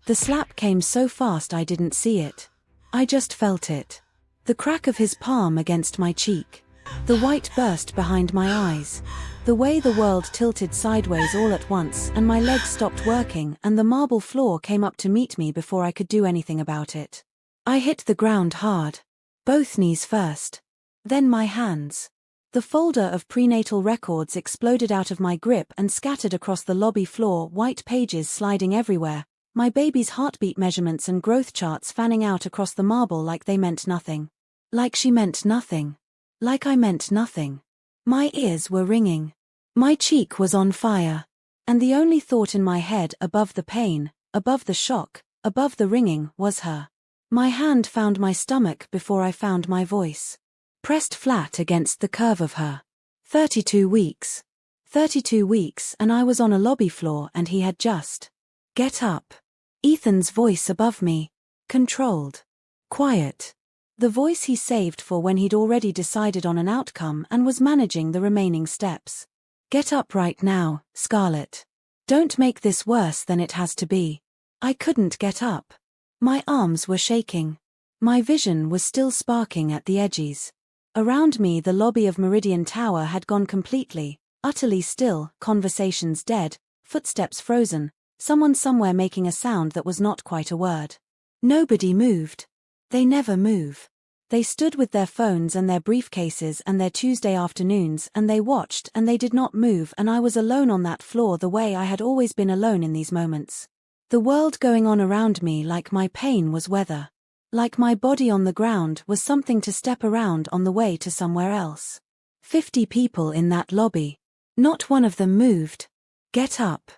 The slap came so fast I didn't see it. I just felt it. The crack of his palm against my cheek. The white burst behind my eyes. The way the world tilted sideways all at once and my legs stopped working and the marble floor came up to meet me before I could do anything about it. I hit the ground hard. Both knees first. Then my hands. The folder of prenatal records exploded out of my grip and scattered across the lobby floor, white pages sliding everywhere, my baby's heartbeat measurements and growth charts fanning out across the marble like they meant nothing. Like she meant nothing. Like I meant nothing. My ears were ringing. My cheek was on fire. And the only thought in my head, above the pain, above the shock, above the ringing, was her. My hand found my stomach before I found my voice. Pressed flat against the curve of her. 32 weeks. 32 weeks and I was on a lobby floor and he had just. Get up. Ethan's voice above me. Controlled. Quiet. The voice he saved for when he'd already decided on an outcome and was managing the remaining steps. Get up right now, Scarlett. Don't make this worse than it has to be. I couldn't get up. My arms were shaking. My vision was still sparking at the edges. Around me the lobby of Meridian Tower had gone completely, utterly still, conversations dead, footsteps frozen, someone somewhere making a sound that was not quite a word. Nobody moved. They never move. They stood with their phones and their briefcases and their Tuesday afternoons and they watched and they did not move and I was alone on that floor the way I had always been alone in these moments. The world going on around me like my pain was weather. Like my body on the ground was something to step around on the way to somewhere else. 50 people in that lobby. Not one of them moved. Get up.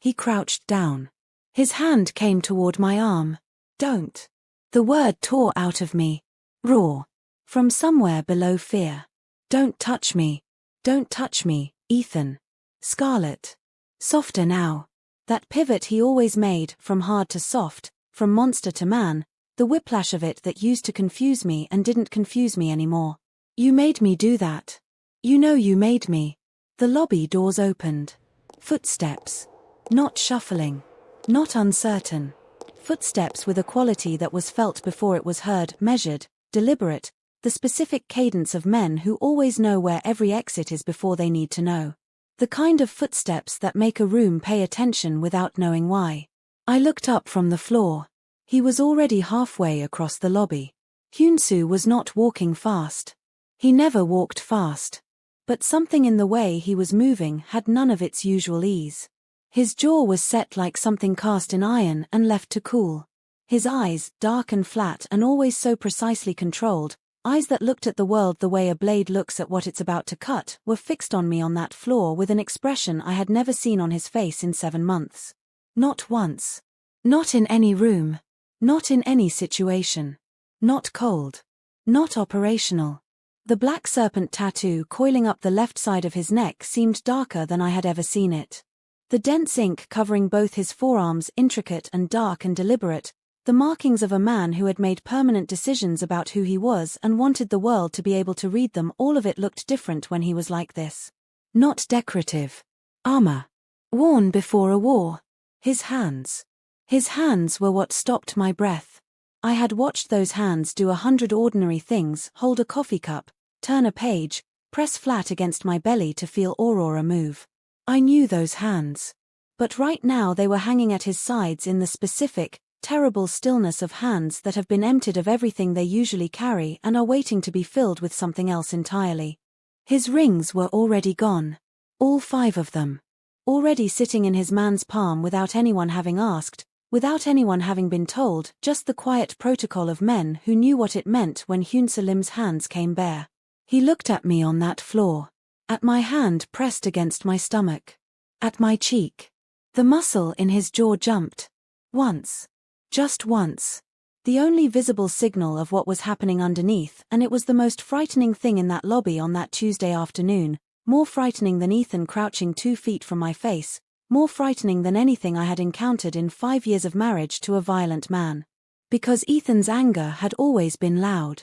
He crouched down. His hand came toward my arm. Don't. The word tore out of me. Raw. From somewhere below fear. Don't touch me. Don't touch me, Ethan. Scarlett. Softer now. That pivot he always made, from hard to soft, from monster to man, the whiplash of it that used to confuse me and didn't confuse me anymore. You made me do that. You know you made me. The lobby doors opened. Footsteps. Not shuffling. Not uncertain. Footsteps with a quality that was felt before it was heard, measured, deliberate, the specific cadence of men who always know where every exit is before they need to know. The kind of footsteps that make a room pay attention without knowing why. I looked up from the floor. He was already halfway across the lobby. Hyun-Soo was not walking fast. He never walked fast. But something in the way he was moving had none of its usual ease. His jaw was set like something cast in iron and left to cool. His eyes, dark and flat and always so precisely controlled, eyes that looked at the world the way a blade looks at what it's about to cut, were fixed on me on that floor with an expression I had never seen on his face in 7 months. Not once. Not in any room. Not in any situation. Not cold. Not operational. The black serpent tattoo coiling up the left side of his neck seemed darker than I had ever seen it. The dense ink covering both his forearms, intricate and dark and deliberate, the markings of a man who had made permanent decisions about who he was and wanted the world to be able to read them, all of it looked different when he was like this. Not decorative. Armor. Worn before a war. His hands. His hands were what stopped my breath. I had watched those hands do 100 ordinary things, hold a coffee cup, turn a page, press flat against my belly to feel Aurora move. I knew those hands. But right now they were hanging at his sides in the specific, terrible stillness of hands that have been emptied of everything they usually carry and are waiting to be filled with something else entirely. His rings were already gone. All 5 of them. Already sitting in his man's palm without anyone having asked, without anyone having been told, just the quiet protocol of men who knew what it meant when Hyun-Soo Lim's hands came bare. He looked at me on that floor. At my hand pressed against my stomach. At my cheek. The muscle in his jaw jumped. Once. Just once. The only visible signal of what was happening underneath, and it was the most frightening thing in that lobby on that Tuesday afternoon, more frightening than Ethan crouching 2 feet from my face, more frightening than anything I had encountered in 5 years of marriage to a violent man. Because Ethan's anger had always been loud.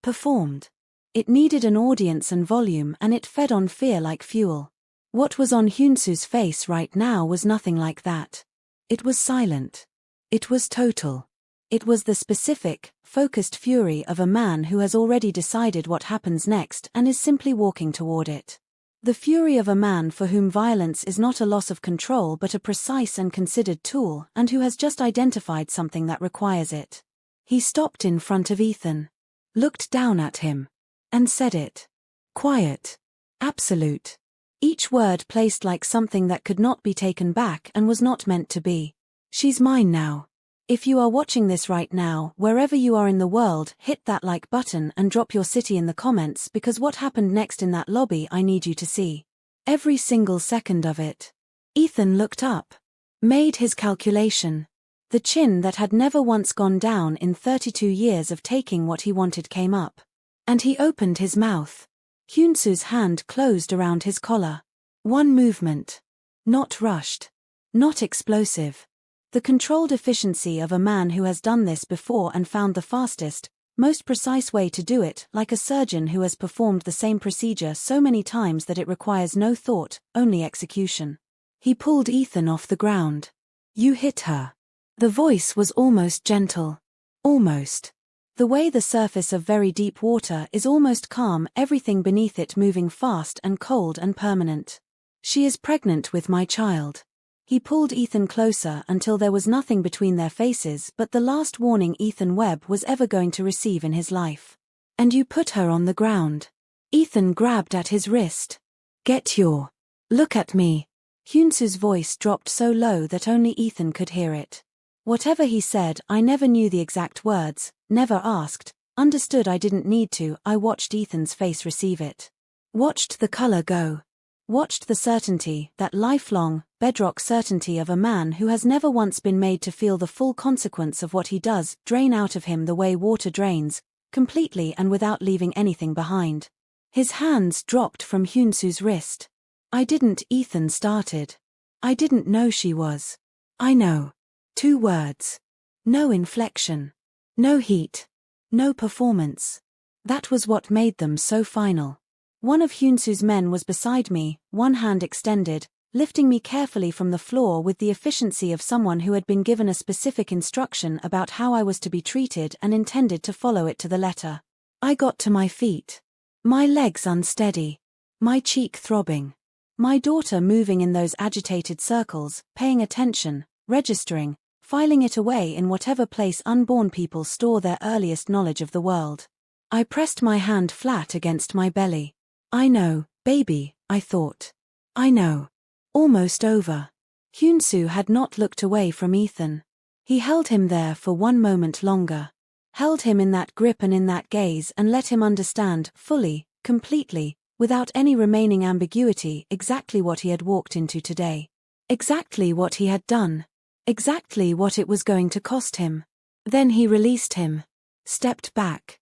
Performed. It needed an audience and volume and it fed on fear like fuel. What was on Hyun-Soo's face right now was nothing like that. It was silent. It was total. It was the specific, focused fury of a man who has already decided what happens next and is simply walking toward it. The fury of a man for whom violence is not a loss of control but a precise and considered tool, and who has just identified something that requires it. He stopped in front of Ethan, looked down at him, and said it. Quiet. Absolute. Each word placed like something that could not be taken back and was not meant to be. She's mine now. If you are watching this right now, wherever you are in the world, hit that like button and drop your city in the comments, because what happened next in that lobby I need you to see. Every single second of it. Ethan looked up. Made his calculation. The chin that had never once gone down in 32 years of taking what he wanted came up. And he opened his mouth. Hyun-Soo's hand closed around his collar. One movement. Not rushed. Not explosive. The controlled efficiency of a man who has done this before and found the fastest, most precise way to do it, like a surgeon who has performed the same procedure so many times that it requires no thought, only execution. He pulled Ethan off the ground. You hit her. The voice was almost gentle. Almost. The way the surface of very deep water is almost calm, everything beneath it moving fast and cold and permanent. She is pregnant with my child. He pulled Ethan closer until there was nothing between their faces but the last warning Ethan Webb was ever going to receive in his life. And you put her on the ground. Ethan grabbed at his wrist. Get your. Look at me. Hyun-Soo's voice dropped so low that only Ethan could hear it. Whatever he said, I never knew the exact words, never asked, understood I didn't need to. I watched Ethan's face receive it. Watched the color go. Watched the certainty, that lifelong, bedrock certainty of a man who has never once been made to feel the full consequence of what he does, drain out of him the way water drains, completely and without leaving anything behind. His hands dropped from Hyun-Soo's wrist. I didn't, Ethan started. I didn't know she was. I know. 2 words. No inflection. No heat. No performance. That was what made them so final. One of Hyun-Soo's men was beside me, one hand extended, lifting me carefully from the floor with the efficiency of someone who had been given a specific instruction about how I was to be treated and intended to follow it to the letter. I got to my feet. My legs unsteady. My cheek throbbing. My daughter moving in those agitated circles, paying attention, registering, filing it away in whatever place unborn people store their earliest knowledge of the world. I pressed my hand flat against my belly. I know, baby, I thought. I know. Almost over. Hyun-Soo had not looked away from Ethan. He held him there for one moment longer. Held him in that grip and in that gaze and let him understand, fully, completely, without any remaining ambiguity, exactly what he had walked into today. Exactly what he had done. Exactly what it was going to cost him. Then he released him. Stepped back.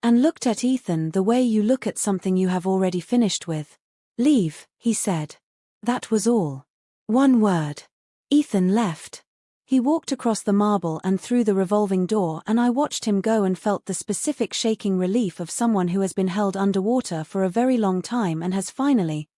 And looked at Ethan the way you look at something you have already finished with. Leave, he said. That was all. One word. Ethan left. He walked across the marble and through the revolving door, and I watched him go and felt the specific shaking relief of someone who has been held underwater for a very long time and has finally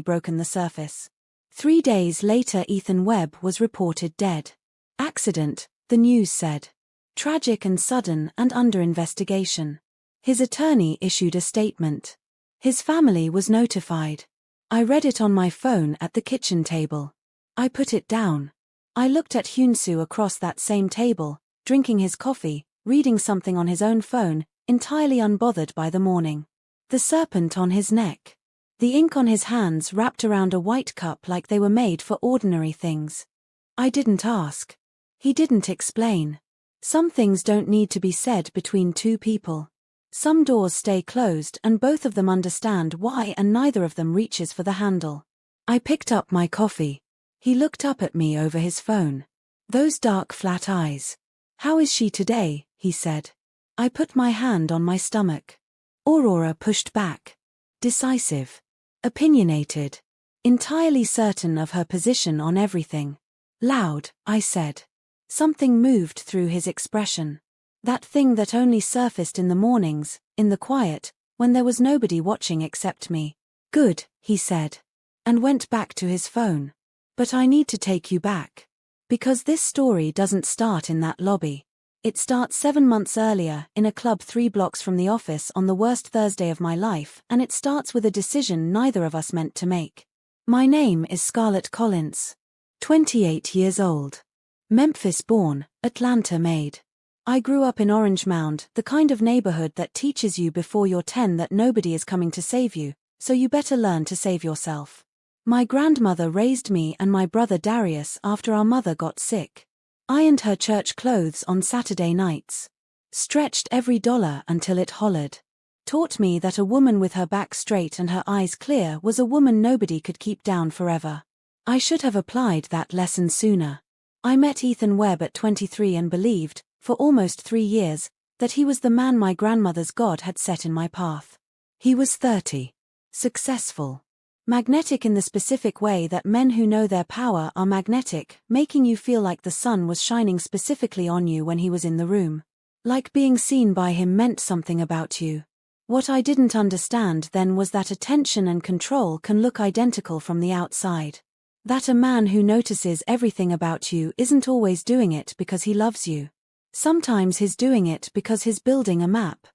broken the surface. 3 days later Ethan Webb was reported dead. Accident, the news said. Tragic and sudden and under investigation. His attorney issued a statement. His family was notified. I read it on my phone at the kitchen table. I put it down. I looked at Hyun-Soo across that same table, drinking his coffee, reading something on his own phone, entirely unbothered by the morning. The serpent on his neck. The ink on his hands wrapped around a white cup like they were made for ordinary things. I didn't ask. He didn't explain. Some things don't need to be said between 2 people. Some doors stay closed and both of them understand why and neither of them reaches for the handle. I picked up my coffee. He looked up at me over his phone. Those dark flat eyes. How is she today? He said. I put my hand on my stomach. Aurora pushed back. Decisive. Opinionated. Entirely certain of her position on everything. Loud, I said. Something moved through his expression. That thing that only surfaced in the mornings, in the quiet, when there was nobody watching except me. Good, he said. And went back to his phone. But I need to take you back. Because this story doesn't start in that lobby. It starts 7 months earlier, in a club 3 blocks from the office on the worst Thursday of my life, and it starts with a decision neither of us meant to make. My name is Scarlett Collins. 28 years old. Memphis-born, Atlanta-made. I grew up in Orange Mound, the kind of neighborhood that teaches you before you're 10 that nobody is coming to save you, so you better learn to save yourself. My grandmother raised me and my brother Darius after our mother got sick. Ironed her church clothes on Saturday nights. Stretched every dollar until it hollered. Taught me that a woman with her back straight and her eyes clear was a woman nobody could keep down forever. I should have applied that lesson sooner. I met Ethan Webb at 23 and believed, for almost 3 years, that he was the man my grandmother's God had set in my path. He was 30. Successful. Magnetic in the specific way that men who know their power are magnetic, making you feel like the sun was shining specifically on you when he was in the room. Like being seen by him meant something about you. What I didn't understand then was that attention and control can look identical from the outside. That a man who notices everything about you isn't always doing it because he loves you. Sometimes he's doing it because he's building a map.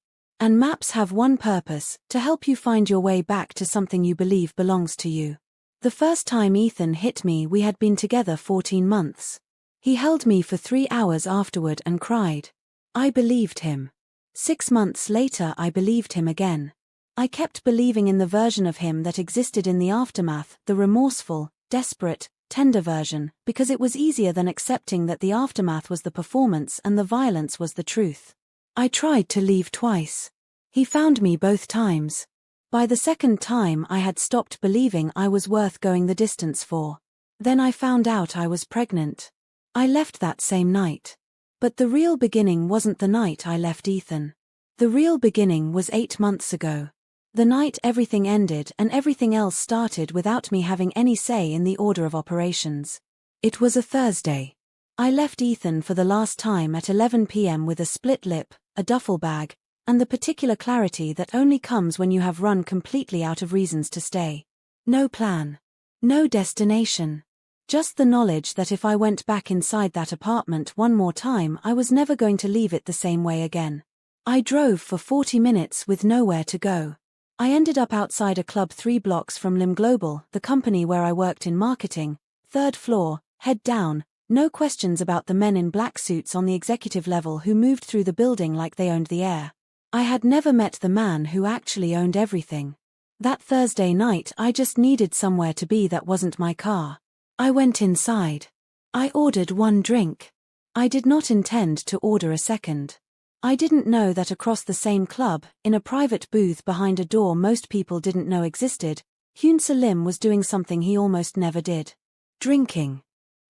And maps have one purpose, to help you find your way back to something you believe belongs to you. The first time Ethan hit me we had been together 14 months. He held me for 3 hours afterward and cried. I believed him. 6 months later I believed him again. I kept believing in the version of him that existed in the aftermath, the remorseful, desperate, tender version, because it was easier than accepting that the aftermath was the performance and the violence was the truth. I tried to leave twice. He found me both times. By the second time I had stopped believing I was worth going the distance for. Then I found out I was pregnant. I left that same night. But the real beginning wasn't the night I left Ethan. The real beginning was 8 months ago. The night everything ended and everything else started without me having any say in the order of operations. It was a Thursday. I left Ethan for the last time at 11 p.m. with a split lip, a duffel bag, and the particular clarity that only comes when you have run completely out of reasons to stay. No plan. No destination. Just the knowledge that if I went back inside that apartment one more time I was never going to leave it the same way again. I drove for 40 minutes with nowhere to go. I ended up outside a club 3 blocks from Lim Global, the company where I worked in marketing, 3rd floor, head down, no questions about the men in black suits on the executive level who moved through the building like they owned the air. I had never met the man who actually owned everything. That Thursday night I just needed somewhere to be that wasn't my car. I went inside. I ordered 1 drink. I did not intend to order a second. I didn't know that across the same club, in a private booth behind a door most people didn't know existed, Hyun-Soo Lim was doing something he almost never did. Drinking.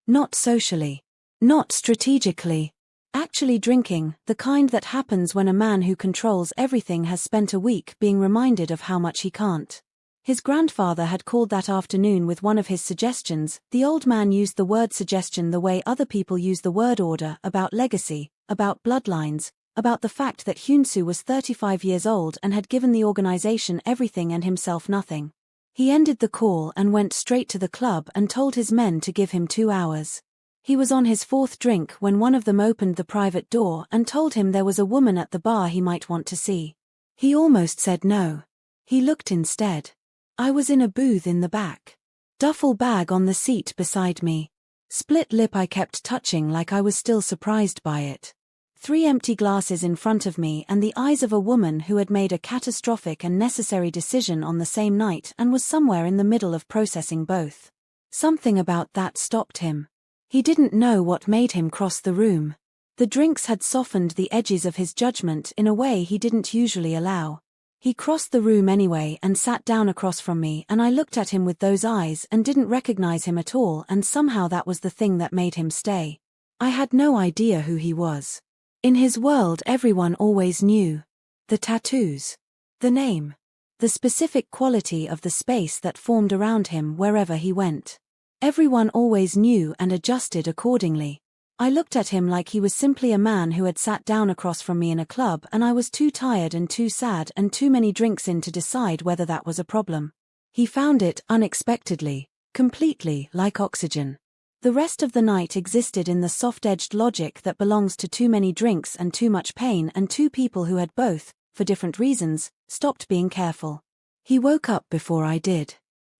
Not socially. Not strategically. Actually drinking, the kind that happens when a man who controls everything has spent a week being reminded of how much he can't. His grandfather had called that afternoon with one of his suggestions. The old man used the word suggestion the way other people use the word order, about legacy, about bloodlines, about the fact that Hyun-Soo was 35 years old and had given the organization everything and himself nothing. He ended the call and went straight to the club and told his men to give him 2 hours. He was on his 4th drink when one of them opened the private door and told him there was a woman at the bar he might want to see. He almost said no. He looked instead. I was in a booth in the back. Duffel bag on the seat beside me. Split lip I kept touching like I was still surprised by it. 3 empty glasses in front of me and the eyes of a woman who had made a catastrophic and necessary decision on the same night and was somewhere in the middle of processing both. Something about that stopped him. He didn't know what made him cross the room. The drinks had softened the edges of his judgment in a way he didn't usually allow. He crossed the room anyway and sat down across from me, and I looked at him with those eyes and didn't recognize him at all, and somehow that was the thing that made him stay. I had no idea who he was. In his world everyone always knew. The tattoos. The name. The specific quality of the space that formed around him wherever he went. Everyone always knew and adjusted accordingly. I looked at him like he was simply a man who had sat down across from me in a club, and I was too tired and too sad and too many drinks in to decide whether that was a problem. He found it unexpectedly, completely like oxygen. The rest of the night existed in the soft-edged logic that belongs to too many drinks and too much pain and two people who had both, for different reasons, stopped being careful. He woke up before I did.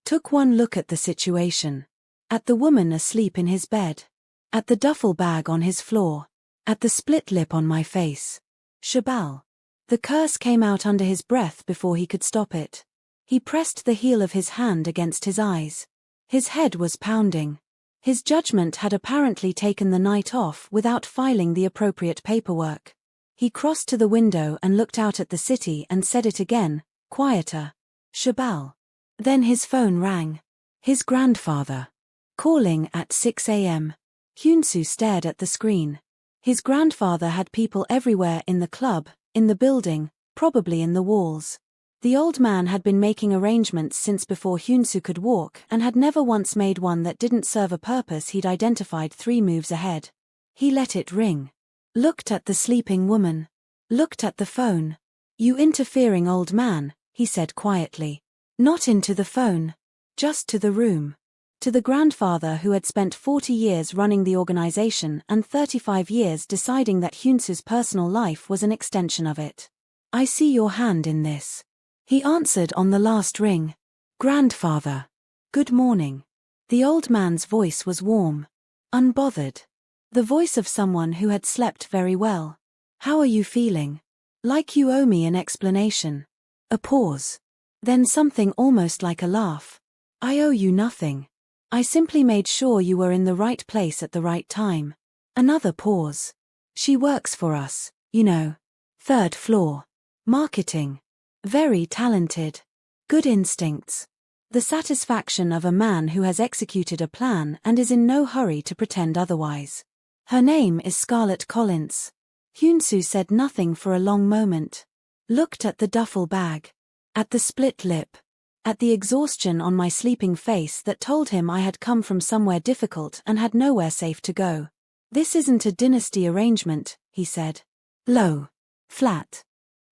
Took one look at the situation. At the woman asleep in his bed. At the duffel bag on his floor. At the split lip on my face. Shabal. The curse came out under his breath before he could stop it. He pressed the heel of his hand against his eyes. His head was pounding. His judgment had apparently taken the night off without filing the appropriate paperwork. He crossed to the window and looked out at the city and said it again, quieter. Shabal. Then his phone rang. His grandfather. Calling at 6 a.m. Hyun-Soo stared at the screen. His grandfather had people everywhere in the club, in the building, probably in the walls. The old man had been making arrangements since before Hyun-Soo could walk and had never once made one that didn't serve a purpose he'd identified 3 moves ahead. He let it ring. Looked at the sleeping woman. Looked at the phone. "You interfering old man," he said quietly. Not into the phone. Just to the room. To the grandfather who had spent 40 years running the organization and 35 years deciding that Hyun-Soo's personal life was an extension of it. "I see your hand in this." He answered on the last ring. "Grandfather. Good morning." The old man's voice was warm. Unbothered. The voice of someone who had slept very well. "How are you feeling? Like you owe me an explanation." A pause. Then something almost like a laugh. "I owe you nothing. I simply made sure you were in the right place at the right time." Another pause. "She works for us, you know. 3rd floor. Marketing. Very talented. Good instincts. The satisfaction of a man who has executed a plan and is in no hurry to pretend otherwise. Her name is Scarlett Collins." Hyun-Soo said nothing for a long moment. Looked at the duffel bag. At the split lip. At the exhaustion on my sleeping face that told him I had come from somewhere difficult and had nowhere safe to go. "This isn't a dynasty arrangement," he said. "Low. Flat."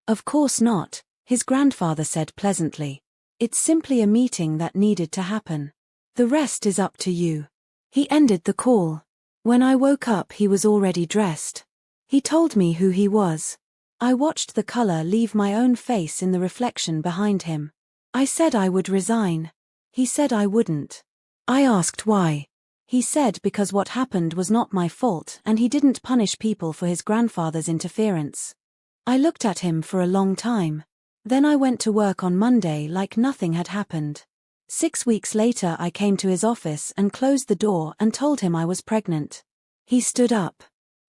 "Of course not," his grandfather said pleasantly. "It's simply a meeting that needed to happen. The rest is up to you." He ended the call. When I woke up he was already dressed. He told me who he was. I watched the color leave my own face in the reflection behind him. I said I would resign. He said I wouldn't. I asked why. He said because what happened was not my fault and he didn't punish people for his grandfather's interference. I looked at him for a long time. Then I went to work on Monday like nothing had happened. 6 weeks later I came to his office and closed the door and told him I was pregnant. He stood up.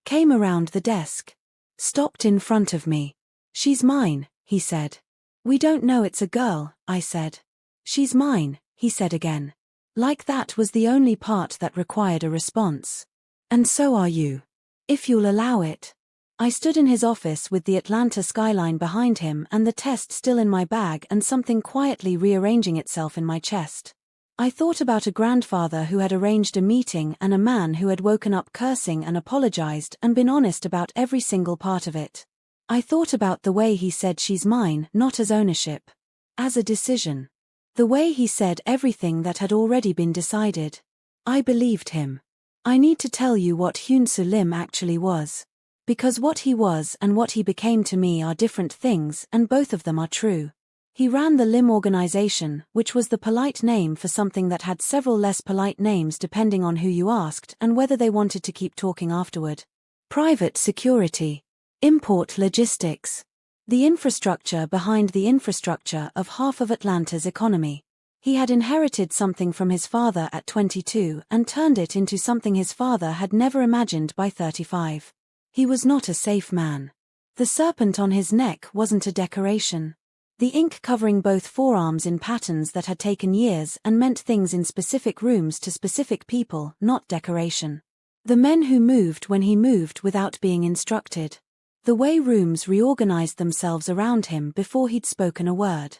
Came around the desk. Stopped in front of me. "She's mine," he said. "We don't know it's a girl," I said. "She's mine," he said again. Like that was the only part that required a response. "And so are you. If you'll allow it." I stood in his office with the Atlanta skyline behind him and the test still in my bag and something quietly rearranging itself in my chest. I thought about a grandfather who had arranged a meeting and a man who had woken up cursing and apologized and been honest about every single part of it. I thought about the way he said she's mine not as ownership. As a decision. The way he said everything that had already been decided. I believed him. I need to tell you what Hyun-Soo Lim actually was. Because what he was and what he became to me are different things and both of them are true. He ran the Lim organization, which was the polite name for something that had several less polite names depending on who you asked and whether they wanted to keep talking afterward. Private security. Import logistics. The infrastructure behind the infrastructure of half of Atlanta's economy. He had inherited something from his father at 22 and turned it into something his father had never imagined by 35. He was not a safe man. The serpent on his neck wasn't a decoration. The ink covering both forearms in patterns that had taken years and meant things in specific rooms to specific people, not decoration. The men who moved when he moved without being instructed. The way rooms reorganized themselves around him before he'd spoken a word.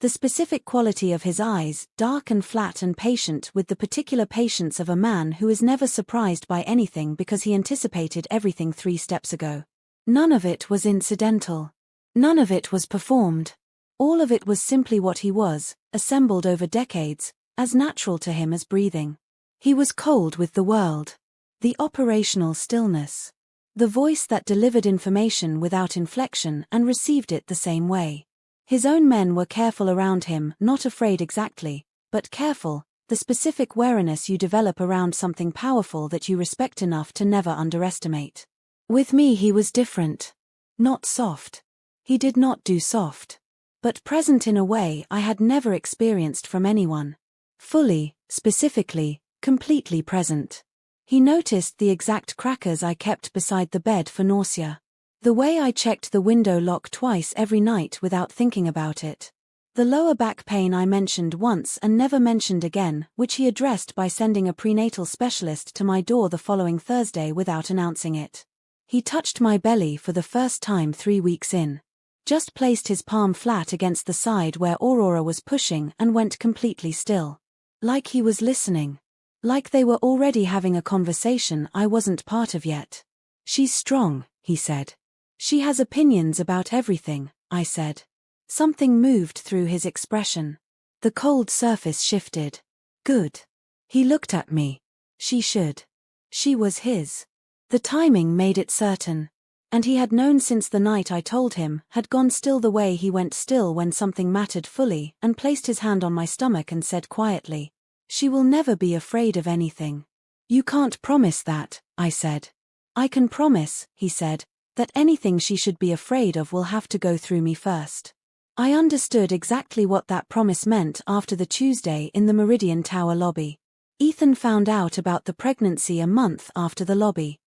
The specific quality of his eyes, dark and flat and patient with the particular patience of a man who is never surprised by anything because he anticipated everything 3 steps ago. None of it was incidental. None of it was performed. All of it was simply what he was, assembled over decades, as natural to him as breathing. He was cold with the world. The operational stillness. The voice that delivered information without inflection and received it the same way. His own men were careful around him, not afraid exactly, but careful, the specific wariness you develop around something powerful that you respect enough to never underestimate. With me he was different. Not soft. He did not do soft. But present in a way I had never experienced from anyone. Fully, specifically, completely present. He noticed the exact crackers I kept beside the bed for nausea. The way I checked the window lock twice every night without thinking about it. The lower back pain I mentioned once and never mentioned again, which he addressed by sending a prenatal specialist to my door the following Thursday without announcing it. He touched my belly for the first time 3 weeks in. Just placed his palm flat against the side where Aurora was pushing and went completely still. Like he was listening. Like they were already having a conversation I wasn't part of yet. She's strong, he said. She has opinions about everything, I said. Something moved through his expression. The cold surface shifted. Good. He looked at me. She should. She was his. The timing made it certain. And he had known since the night I told him, had gone still the way he went still when something mattered fully, and placed his hand on my stomach and said quietly, "She will never be afraid of anything." "You can't promise that," I said. "I can promise," he said, "that anything she should be afraid of will have to go through me first." I understood exactly what that promise meant after the Tuesday in the Meridian Tower lobby. Ethan found out about the pregnancy a month after the lobby.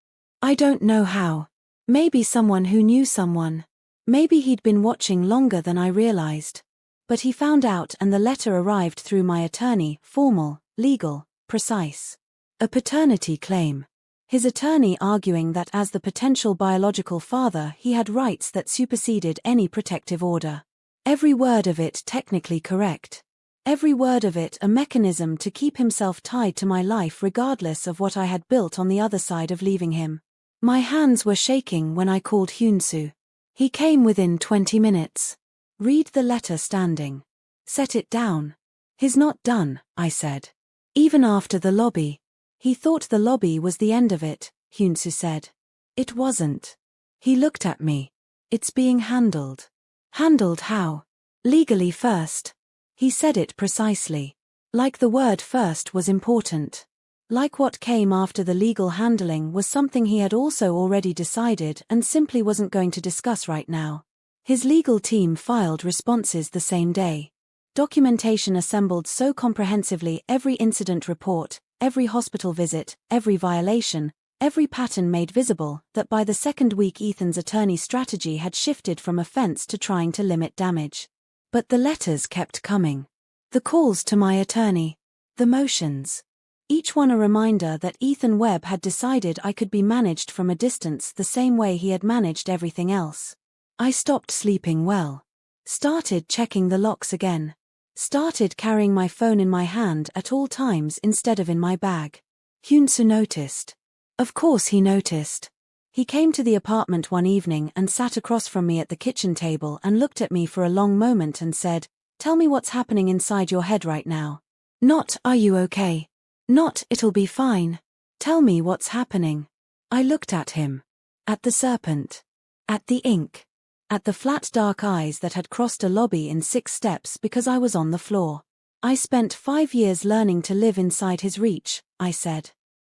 I don't know how. Maybe someone who knew someone. Maybe he'd been watching longer than I realized. But he found out and the letter arrived through my attorney, formal, legal, precise. A paternity claim. His attorney arguing that as the potential biological father he had rights that superseded any protective order. Every word of it technically correct. Every word of it a mechanism to keep himself tied to my life regardless of what I had built on the other side of leaving him. My hands were shaking when I called Hyun-Soo. He came within 20 minutes. Read the letter standing. Set it down. He's not done, I said. Even after the lobby. He thought the lobby was the end of it, Hyun-Soo said. It wasn't. He looked at me. It's being handled. Handled how? Legally first. He said it precisely. Like the word first was important. Like what came after the legal handling was something he had also already decided and simply wasn't going to discuss right now. His legal team filed responses the same day. Documentation assembled so comprehensively, every incident report, every hospital visit, every violation, every pattern made visible, that by the second week Ethan's attorney's strategy had shifted from offense to trying to limit damage. But the letters kept coming. The calls to my attorney. The motions. Each one a reminder that Ethan Webb had decided I could be managed from a distance the same way he had managed everything else. I stopped sleeping well. Started checking the locks again. Started carrying my phone in my hand at all times instead of in my bag. Hyun-Soo noticed. Of course he noticed. He came to the apartment one evening and sat across from me at the kitchen table and looked at me for a long moment and said, "Tell me what's happening inside your head right now. Not, are you okay? Not, it'll be fine. Tell me what's happening." I looked at him. At the serpent. At the ink. At the flat dark eyes that had crossed a lobby in 6 steps because I was on the floor. I spent 5 years learning to live inside his reach, I said.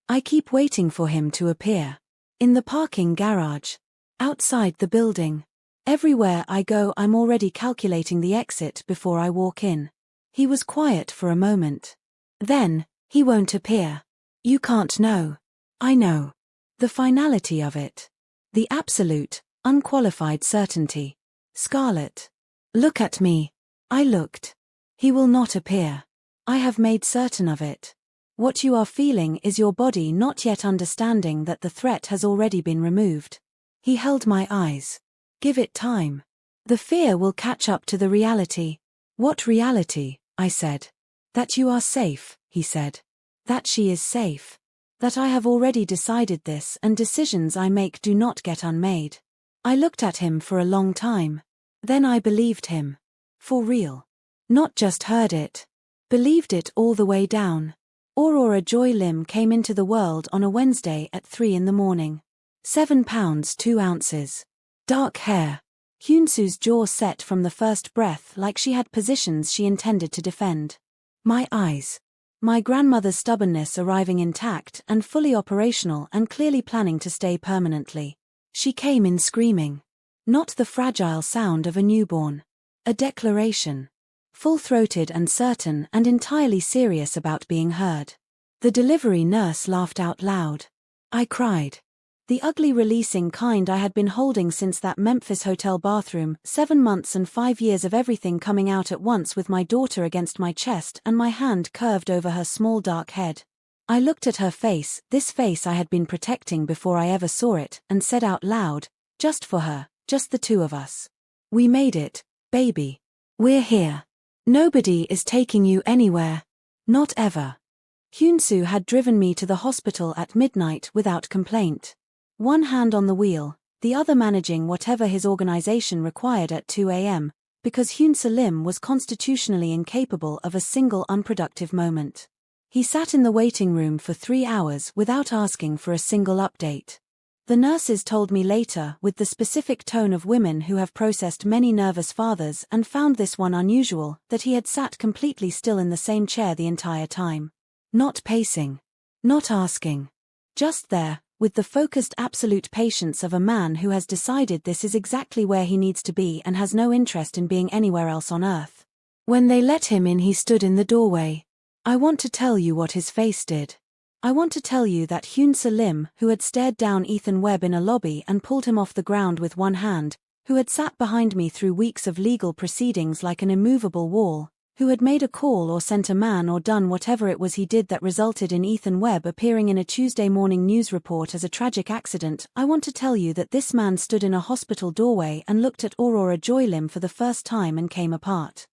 I keep waiting for him to appear. In the parking garage. Outside the building. Everywhere I go I'm already calculating the exit before I walk in. He was quiet for a moment. Then, he won't appear. You can't know. I know. The finality of it. The absolute, unqualified certainty. Scarlett. Look at me. I looked. He will not appear. I have made certain of it. What you are feeling is your body not yet understanding that the threat has already been removed. He held my eyes. Give it time. The fear will catch up to the reality. What reality? I said. That you are safe, he said. That she is safe. That I have already decided this and decisions I make do not get unmade. I looked at him for a long time. Then I believed him. For real. Not just heard it. Believed it all the way down. Aurora Joy Lim came into the world on a Wednesday at 3 in the morning. 7 pounds 2 ounces. Dark hair. Hyun-Soo's jaw set from the first breath like she had positions she intended to defend. My eyes. My grandmother's stubbornness arriving intact and fully operational and clearly planning to stay permanently. She came in screaming. Not the fragile sound of a newborn. A declaration. Full-throated and certain and entirely serious about being heard. The delivery nurse laughed out loud. I cried. The ugly releasing kind I had been holding since that Memphis hotel bathroom, 7 months and 5 years of everything coming out at once with my daughter against my chest and my hand curved over her small dark head. I looked at her face, this face I had been protecting before I ever saw it, and said out loud, just for her, just the two of us. We made it, baby. We're here. Nobody is taking you anywhere. Not ever. Hyun-Soo had driven me to the hospital at midnight without complaint. One hand on the wheel, the other managing whatever his organization required at 2 a.m., because Hyun-Soo Lim was constitutionally incapable of a single unproductive moment. He sat in the waiting room for 3 hours without asking for a single update. The nurses told me later, with the specific tone of women who have processed many nervous fathers and found this one unusual, that he had sat completely still in the same chair the entire time. Not pacing. Not asking. Just there, with the focused absolute patience of a man who has decided this is exactly where he needs to be and has no interest in being anywhere else on earth. When they let him in, he stood in the doorway. I want to tell you what his face did. I want to tell you that Hyun-Soo Lim, who had stared down Ethan Webb in a lobby and pulled him off the ground with one hand, who had sat behind me through weeks of legal proceedings like an immovable wall, who had made a call or sent a man or done whatever it was he did that resulted in Ethan Webb appearing in a Tuesday morning news report as a tragic accident, I want to tell you that this man stood in a hospital doorway and looked at Aurora Joy Lim for the first time and came apart.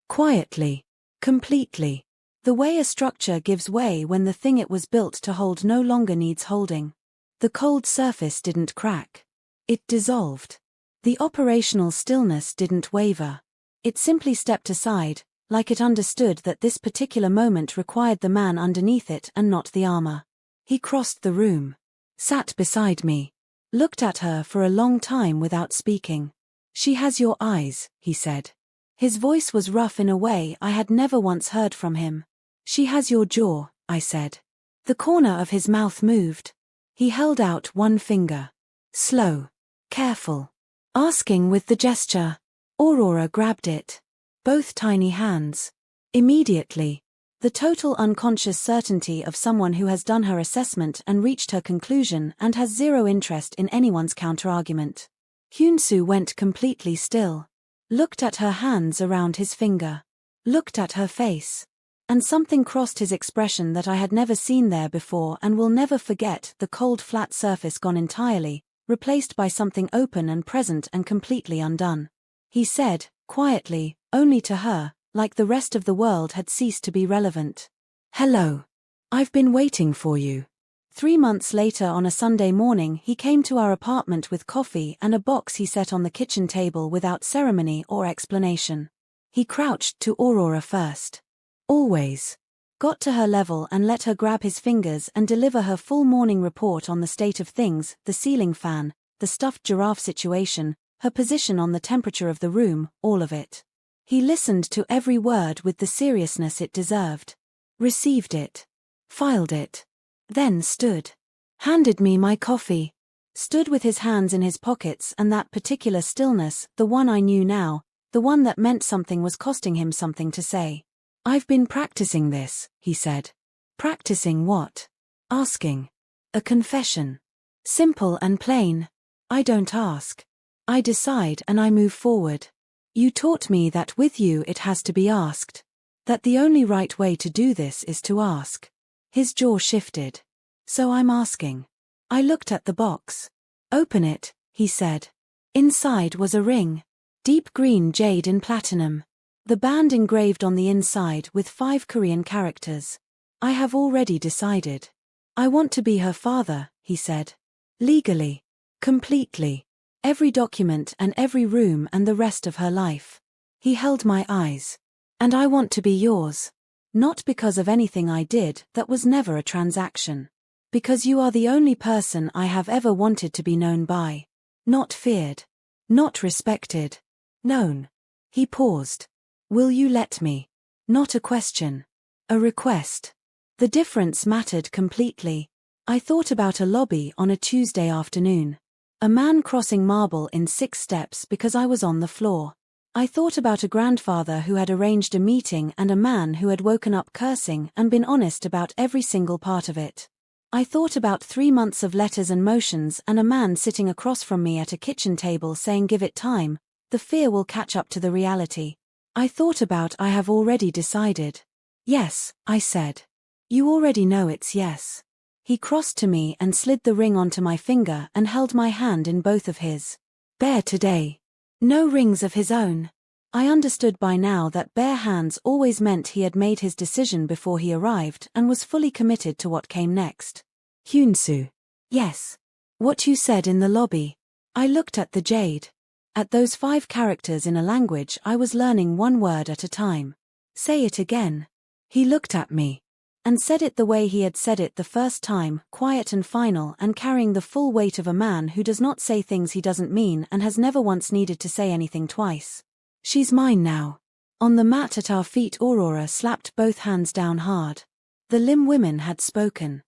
Quietly. Completely. The way a structure gives way when the thing it was built to hold no longer needs holding. The cold surface didn't crack. It dissolved. The operational stillness didn't waver. It simply stepped aside, like it understood that this particular moment required the man underneath it and not the armor. He crossed the room. Sat beside me. Looked at her for a long time without speaking. She has your eyes, he said. His voice was rough in a way I had never once heard from him. She has your jaw, I said. The corner of his mouth moved. He held out one finger. Slow. Careful. Asking with the gesture. Aurora grabbed it. Both tiny hands. Immediately. The total unconscious certainty of someone who has done her assessment and reached her conclusion and has zero interest in anyone's counterargument. Hyun-Soo went completely still. Looked at her hands around his finger. Looked at her face. And something crossed his expression that I had never seen there before and will never forget, the cold flat surface gone entirely, replaced by something open and present and completely undone. He said, quietly, only to her, like the rest of the world had ceased to be relevant. Hello. I've been waiting for you. 3 months later on a Sunday morning he came to our apartment with coffee and a box he set on the kitchen table without ceremony or explanation. He crouched to Aurora first. Always. Got to her level and let her grab his fingers and deliver her full morning report on the state of things, the ceiling fan, the stuffed giraffe situation, her position on the temperature of the room, all of it. He listened to every word with the seriousness it deserved. Received it. Filed it. Then stood. Handed me my coffee. Stood with his hands in his pockets and that particular stillness, the one I knew now, the one that meant something was costing him something to say. I've been practicing this, he said. Practicing what? Asking. A confession. Simple and plain. I don't ask. I decide and I move forward. You taught me that with you it has to be asked. That the only right way to do this is to ask. His jaw shifted. So I'm asking. I looked at the box. Open it, he said. Inside was a ring. Deep green jade in platinum. The band engraved on the inside with 5 Korean characters. I have already decided. I want to be her father, he said. Legally. Completely. Every document and every room and the rest of her life. He held my eyes. And I want to be yours. Not because of anything I did that was never a transaction. Because you are the only person I have ever wanted to be known by. Not feared. Not respected. Known. He paused. Will you let me? Not a question. A request. The difference mattered completely. I thought about a lobby on a Tuesday afternoon. A man crossing marble in 6 steps because I was on the floor. I thought about a grandfather who had arranged a meeting and a man who had woken up cursing and been honest about every single part of it. I thought about 3 months of letters and motions and a man sitting across from me at a kitchen table saying give it time, the fear will catch up to the reality. I thought about I have already decided. Yes, I said. You already know it's yes. He crossed to me and slid the ring onto my finger and held my hand in both of his. Bare today. No rings of his own. I understood by now that bare hands always meant he had made his decision before he arrived and was fully committed to what came next. Hyun-Soo. Yes. What you said in the lobby. I looked at the jade. At those 5 characters in a language I was learning 1 word at a time. Say it again. He looked at me. And said it the way he had said it the first time, quiet and final and carrying the full weight of a man who does not say things he doesn't mean and has never once needed to say anything twice. She's mine now. On the mat at our feet Aurora slapped both hands down hard. The Lim women had spoken.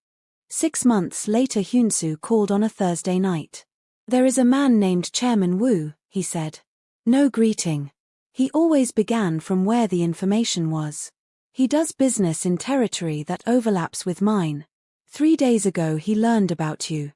6 months later Hyun-Soo called on a Thursday night. There is a man named Chairman Woo, he said. No greeting. He always began from where the information was. He does business in territory that overlaps with mine. 3 days ago he learned about you.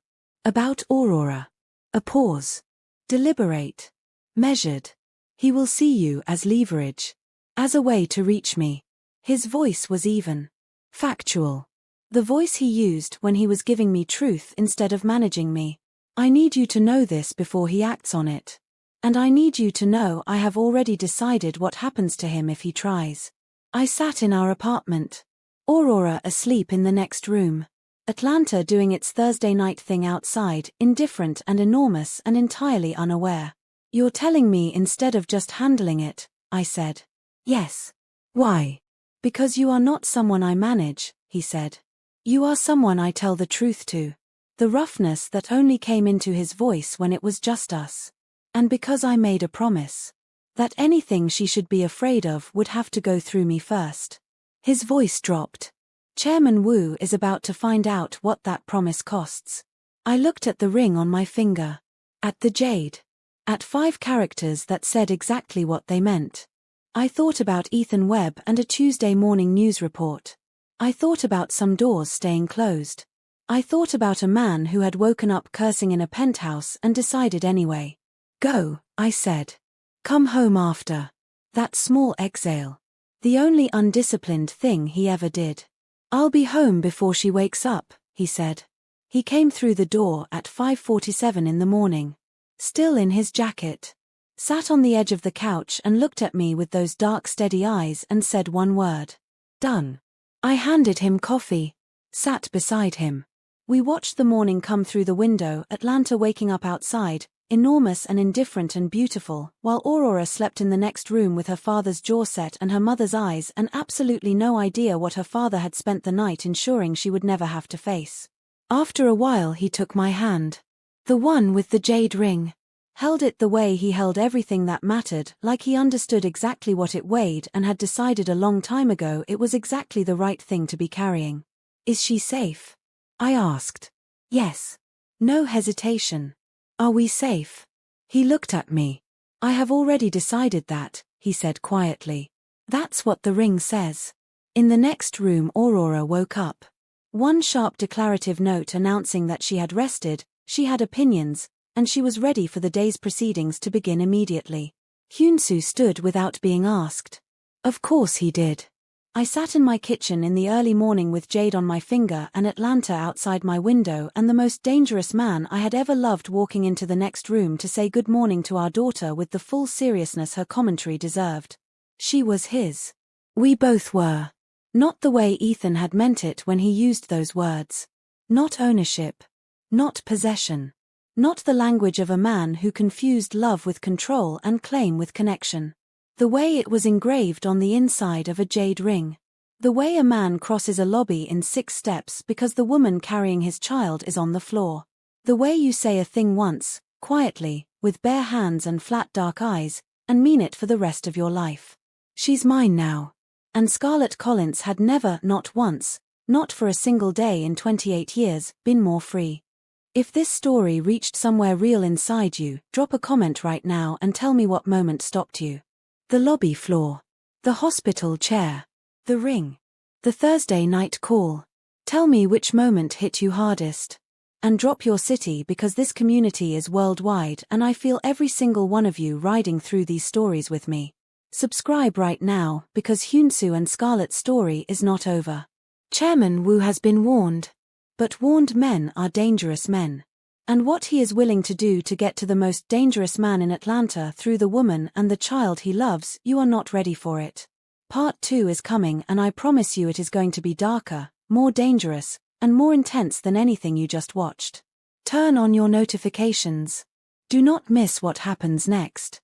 About Aurora. A pause. Deliberate. Measured. He will see you as leverage. As a way to reach me. His voice was even. Factual. The voice he used when he was giving me truth instead of managing me. I need you to know this before he acts on it. And I need you to know I have already decided what happens to him if he tries. I sat in our apartment. Aurora asleep in the next room. Atlanta doing its Thursday night thing outside, indifferent and enormous and entirely unaware. You're telling me instead of just handling it, I said. Yes. Why? Because you are not someone I manage, he said. You are someone I tell the truth to. The roughness that only came into his voice when it was just us. And because I made a promise. That anything she should be afraid of would have to go through me first. His voice dropped. Chairman Woo is about to find out what that promise costs. I looked at the ring on my finger. At the jade. At 5 characters that said exactly what they meant. I thought about Ethan Webb and a Tuesday morning news report. I thought about some doors staying closed. I thought about a man who had woken up cursing in a penthouse and decided anyway. Go, I said. Come home after. That small exhale. The only undisciplined thing he ever did. I'll be home before she wakes up, he said. He came through the door at 5:47 in the morning. Still in his jacket. Sat on the edge of the couch and looked at me with those dark steady eyes and said 1 word. Done. I handed him coffee. Sat beside him. We watched the morning come through the window, Atlanta waking up outside, enormous and indifferent and beautiful, while Aurora slept in the next room with her father's jaw set and her mother's eyes and absolutely no idea what her father had spent the night ensuring she would never have to face. After a while he took my hand. The one with the jade ring. Held it the way he held everything that mattered, like he understood exactly what it weighed and had decided a long time ago it was exactly the right thing to be carrying. Is she safe? I asked. Yes. No hesitation. Are we safe? He looked at me. I have already decided that, he said quietly. That's what the ring says. In the next room Aurora woke up. 1 sharp declarative note announcing that she had rested, she had opinions, and she was ready for the day's proceedings to begin immediately. Hyun-Soo stood without being asked. Of course he did. I sat in my kitchen in the early morning with jade on my finger and Atlanta outside my window and the most dangerous man I had ever loved walking into the next room to say good morning to our daughter with the full seriousness her commentary deserved. She was his. We both were. Not the way Ethan had meant it when he used those words. Not ownership. Not possession. Not the language of a man who confused love with control and claim with connection. The way it was engraved on the inside of a jade ring. The way a man crosses a lobby in 6 steps because the woman carrying his child is on the floor. The way you say a thing once, quietly, with bare hands and flat dark eyes, and mean it for the rest of your life. She's mine now. And Scarlett Collins had never, not once, not for a single day in 28 years, been more free. If this story reached somewhere real inside you, drop a comment right now and tell me what moment stopped you. The lobby floor. The hospital chair. The ring. The Thursday night call. Tell me which moment hit you hardest. And drop your city because this community is worldwide and I feel every single one of you riding through these stories with me. Subscribe right now because Hyun-Soo and Scarlett's story is not over. Chairman Woo has been warned. But warned men are dangerous men. And what he is willing to do to get to the most dangerous man in Atlanta through the woman and the child he loves, you are not ready for it. Part 2 is coming and I promise you it is going to be darker, more dangerous, and more intense than anything you just watched. Turn on your notifications. Do not miss what happens next.